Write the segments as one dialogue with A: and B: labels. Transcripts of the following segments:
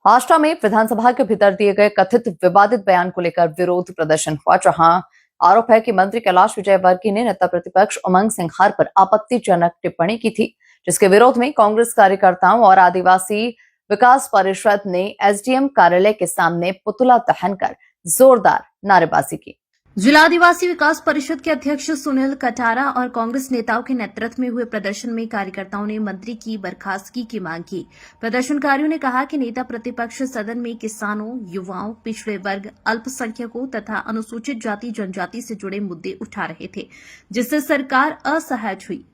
A: हावड़ा में विधानसभा के भीतर दिए गए कथित विवादित बयान को लेकर विरोध प्रदर्शन हुआ, जहां आरोप है कि मंत्री कैलाश विजयवर्गीय ने नेता प्रतिपक्ष उमंग सिंघार पर आपत्तिजनक टिप्पणी की थी, जिसके विरोध में कांग्रेस कार्यकर्ताओं और आदिवासी विकास परिषद ने एसडीएम कार्यालय के सामने पुतला दहन कर जोरदार नारेबाजी की।
B: जिला आदिवासी विकास परिषद के अध्यक्ष सुनील कटारा और कांग्रेस नेताओं के नेतृत्व में हुए प्रदर्शन में कार्यकर्ताओं ने मंत्री की बर्खास्तगी की मांग की। प्रदर्शनकारियों ने कहा कि नेता प्रतिपक्ष सदन में किसानों, युवाओं, पिछड़े वर्ग, अल्पसंख्यकों तथा अनुसूचित जाति जनजाति से जुड़े मुद्दे उठा रहे थे, जिससे सरकार असहज हुई।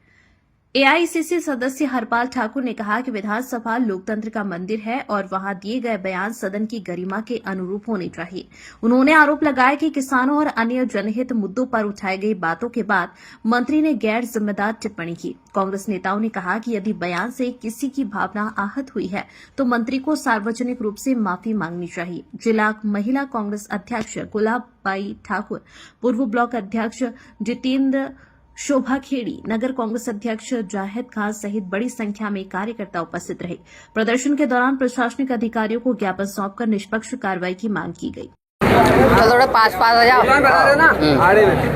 B: एआईसीसी सदस्य हरपाल ठाकुर ने कहा कि विधानसभा लोकतंत्र का मंदिर है और वहां दिए गए बयान सदन की गरिमा के अनुरूप होने चाहिए। उन्होंने आरोप लगाया कि किसानों और अन्य जनहित मुद्दों पर उठाई गई बातों के बाद मंत्री ने गैर जिम्मेदार टिप्पणी की। कांग्रेस नेताओं ने कहा कि यदि बयान से किसी की भावना आहत हुई है तो मंत्री को सार्वजनिक रूप से माफी मांगनी चाहिए। जिला महिला कांग्रेस अध्यक्ष गुलाबबाई ठाकुर, पूर्व ब्लॉक अध्यक्ष जितेंद्र शोभा खेड़ी, नगर कांग्रेस अध्यक्ष जाहिद खान सहित बड़ी संख्या में कार्यकर्ता उपस्थित रहे। प्रदर्शन के दौरान प्रशासनिक अधिकारियों को ज्ञापन सौंपकर निष्पक्ष कार्रवाई की मांग की गई।
C: थोड़ा पास आ जाओ।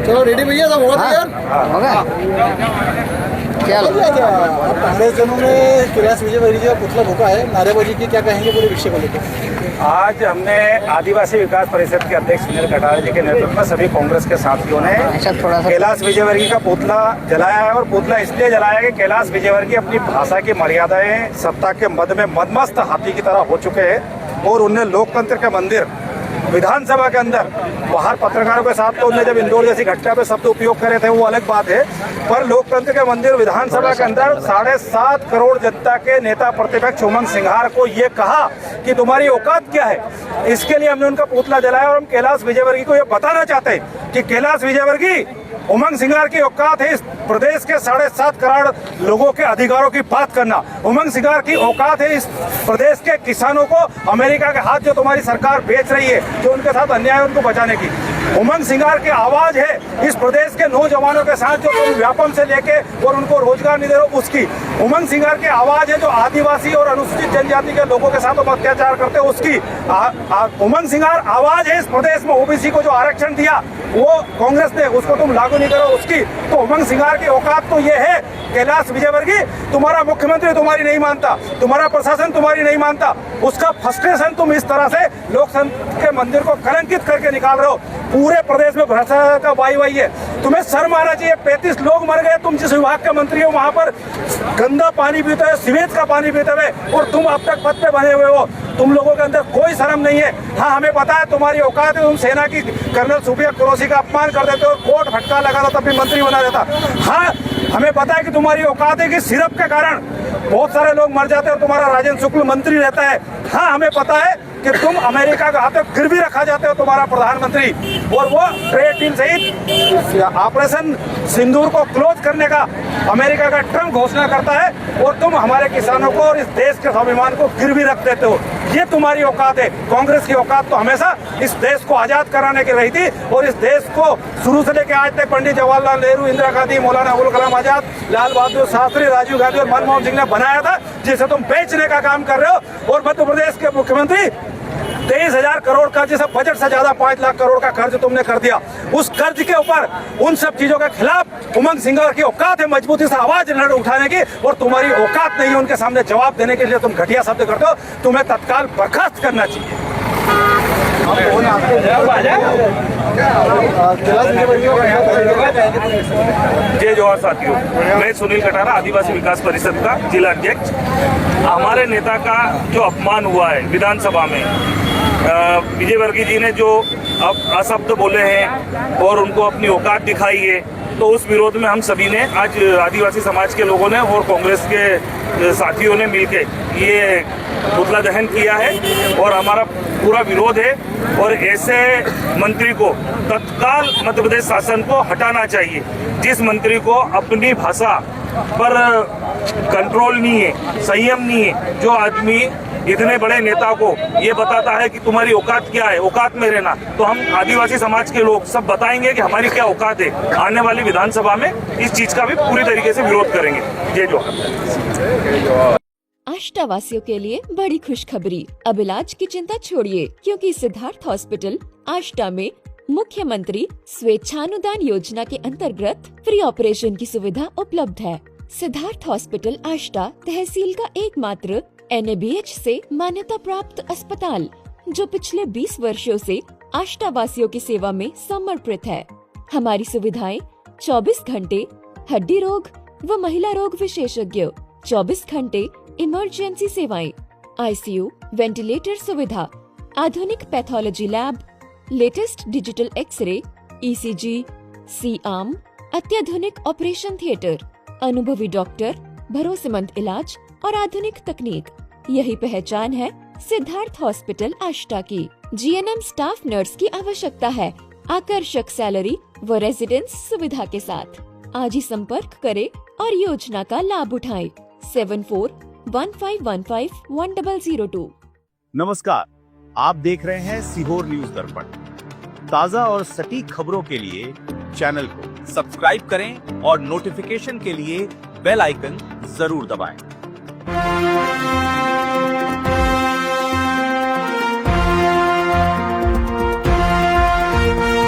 D: चलो रेडी भैया, सब होगा यार।
C: चलो,
D: कांग्रेस जनों ने कैलाश विजयवर्गीय का पुतला फूंका है, नारेबाजी की, क्या कहेंगे पूरे विषय को लेकर?
E: आज हमने आदिवासी विकास परिषद के अध्यक्ष सुनील कटारा जी के नेतृत्व में सभी कांग्रेस के साथियों ने कैलाश विजयवर्गीय का पुतला जलाया है। और पुतला इसलिए जलाया कि कैलाश विजयवर्गीय अपनी भाषा की मर्यादाएं सत्ता के मद में मदमस्त हाथी की तरह हो चुके हैं और उन्हें लोकतंत्र का मंदिर विधानसभा के अंदर बाहर पत्रकारों के साथ तो उन्हें जब इंदौर जैसी घटना पे शब्द उपयोग करे थे वो अलग बात है, पर लोकतंत्र के मंदिर विधानसभा के अंदर 7.5 करोड़ जनता के नेता प्रतिपक्ष उमंग सिंघार को ये कहा कि तुम्हारी औकात क्या है, इसके लिए हमने उनका पुतला जलाया। और हम कैलाश विजयवर्गीय को ये बताना चाहते हैं कि कैलाश विजयवर्गीय उमंग सिंघार की औकात है इस प्रदेश के 7.5 करोड़ लोगों के अधिकारों की बात करना। उमंग सिंघार की औकात है इस प्रदेश के किसानों को अमेरिका के हाथ जो तुम्हारी सरकार बेच रही है, जो उनके साथ अन्याय उनको बचाने की। उमंग सिंघार की आवाज है इस प्रदेश के नौजवानों के साथ जो तुम व्यापम से लेके और उनको रोजगार नहीं दे रहे हो उसकी। उमंग सिंघार की आवाज है जो आदिवासी और अनुसूचित जनजाति के लोगों के साथ तुम अत्याचार करते हो उसकी। उमंग सिंघार आवाज है इस प्रदेश में ओबीसी को जो आरक्षण दिया वो कांग्रेस ने, उसको तुम लागू नहीं करो उसकी। तो उमंग सिंघार की औकात तो ये है। कैलाश विजयवर्गीय, तुम्हारा मुख्यमंत्री तुम्हारी नहीं मानता, तुम्हारा प्रशासन तुम्हारी नहीं मानता, उसका फ्रस्ट्रेशन तुम इस तरह से लोकतंत्र के मंदिर को कलंकित करके निकाल रहे हो। पूरे प्रदेश में भ्रष्टाचार का वाई है, तुम्हें शर्म आना चाहिए। 35 लोग मर गए, तुम जिस विभाग के मंत्री हो वहां पर गंदा पानी पीते हुए, सीवेज का पानी पीते हुए, और तुम अब तक पद पे बने हुए हो। तुम लोगों के अंदर कोई शर्म नहीं है। हाँ, हमें पता है तुम्हारी औकात है, तुम सेना की कर्नल सुफिया कुरैशी का अपमान कर देते हो, कोर्ट फटका लगा दो तब भी मंत्री बना देता। हाँ, हमें पता है कि तुम्हारी औकात है कि सिरप के कारण बहुत सारे लोग मर जाते हैं और तुम्हारा राजेंद्र शुक्ल मंत्री रहता है। हाँ, हमें पता है कि तुम अमेरिका का हाथों गिरवी रखा जाते हो तुम्हारा प्रधानमंत्री, और वो ट्रेड डील सहित ऑपरेशन सिंदूर को क्लोज करने का अमेरिका का ट्रम्प घोषणा करता है और तुम हमारे किसानों को और इस देश के स्वाभिमान को गिरवी रख देते हो। ये तुम्हारी औकात है। कांग्रेस की औकात तो हमेशा इस देश को आजाद कराने की रही थी और इस देश को शुरू से लेकर आज तक पंडित जवाहरलाल नेहरू, इंदिरा गांधी, मौलाना अबुल कलाम आजाद, लाल बहादुर शास्त्री, राजीव गांधी और मनमोहन सिंह ने बनाया था, जिसे तुम बेचने का काम कर रहे हो। और मध्य प्रदेश के मुख्यमंत्री 23,000 करोड़ का, जिसे बजट से ज्यादा 5 लाख करोड़ का कर्ज तुमने कर दिया, उस कर्ज के ऊपर उन सब चीजों के खिलाफ उमंग सिंघार की औकात है मजबूती से आवाज उठाने की, और तुम्हारी औकात नहीं है उनके सामने जवाब देने के लिए। तुम घटिया शब्द करते हो, तुम्हें तत्काल बर्खास्त करना चाहिए। जय जोहार साथियों, मैं सुनील कटारा, आदिवासी विकास परिषद का जिला अध्यक्ष। हमारे नेता का जो अपमान हुआ है विधानसभा में, विजयवर्गीय जी ने जो अब अशब्द बोले हैं और उनको अपनी औकात दिखाई है, तो उस विरोध में हम सभी ने आज आदिवासी समाज के लोगों ने और कांग्रेस के साथियों ने मिलकर ये पुतला दहन किया है और हमारा पूरा विरोध है। और ऐसे मंत्री को तत्काल मध्य प्रदेश शासन को हटाना चाहिए, जिस मंत्री को अपनी भाषा पर कंट्रोल नहीं है, संयम नहीं है, जो आदमी इतने बड़े नेता को ये बताता है कि तुम्हारी औकात क्या है, औकात में रहना। तो हम आदिवासी समाज के लोग सब बताएंगे कि हमारी क्या औकात है। आने वाली विधानसभा में इस चीज का भी पूरी तरीके से विरोध करेंगे। जय जोहार।
F: आष्टा वासियों के लिए बड़ी खुशखबरी। अब इलाज की चिंता छोड़िए, क्योंकि सिद्धार्थ हॉस्पिटल आष्टा में मुख्यमंत्री स्वेच्छानुदान योजना के अंतर्गत फ्री ऑपरेशन की सुविधा उपलब्ध है। सिद्धार्थ हॉस्पिटल आष्टा तहसील का एकमात्र NABH से मान्यता प्राप्त अस्पताल, जो पिछले 20 वर्षों से आष्टा वासियों की सेवा में समर्पित है। हमारी सुविधाएं 24 घंटे हड्डी रोग व महिला रोग विशेषज्ञ, 24 घंटे इमरजेंसी सेवाएं, ICU, वेंटिलेटर सुविधा, आधुनिक pathology lab, latest digital x-ray, ECG, C-arm, अत्याधुनिक ऑपरेशन थिएटर, अनुभवी डॉक्टर, भरोसेमंद इलाज और आधुनिक तकनीक, यही पहचान है सिद्धार्थ हॉस्पिटल आष्टा की। GNM स्टाफ नर्स की आवश्यकता है, आकर्षक सैलरी व रेजिडेंस सुविधा के साथ। आज ही संपर्क करें और योजना का लाभ उठाएं। 7415151002।
G: नमस्कार, आप देख रहे हैं सीहोर न्यूज दर्पण। ताजा और सटीक खबरों के लिए चैनल को सब्सक्राइब करें और नोटिफिकेशन के लिए बेल आइकन जरूर दबाएं।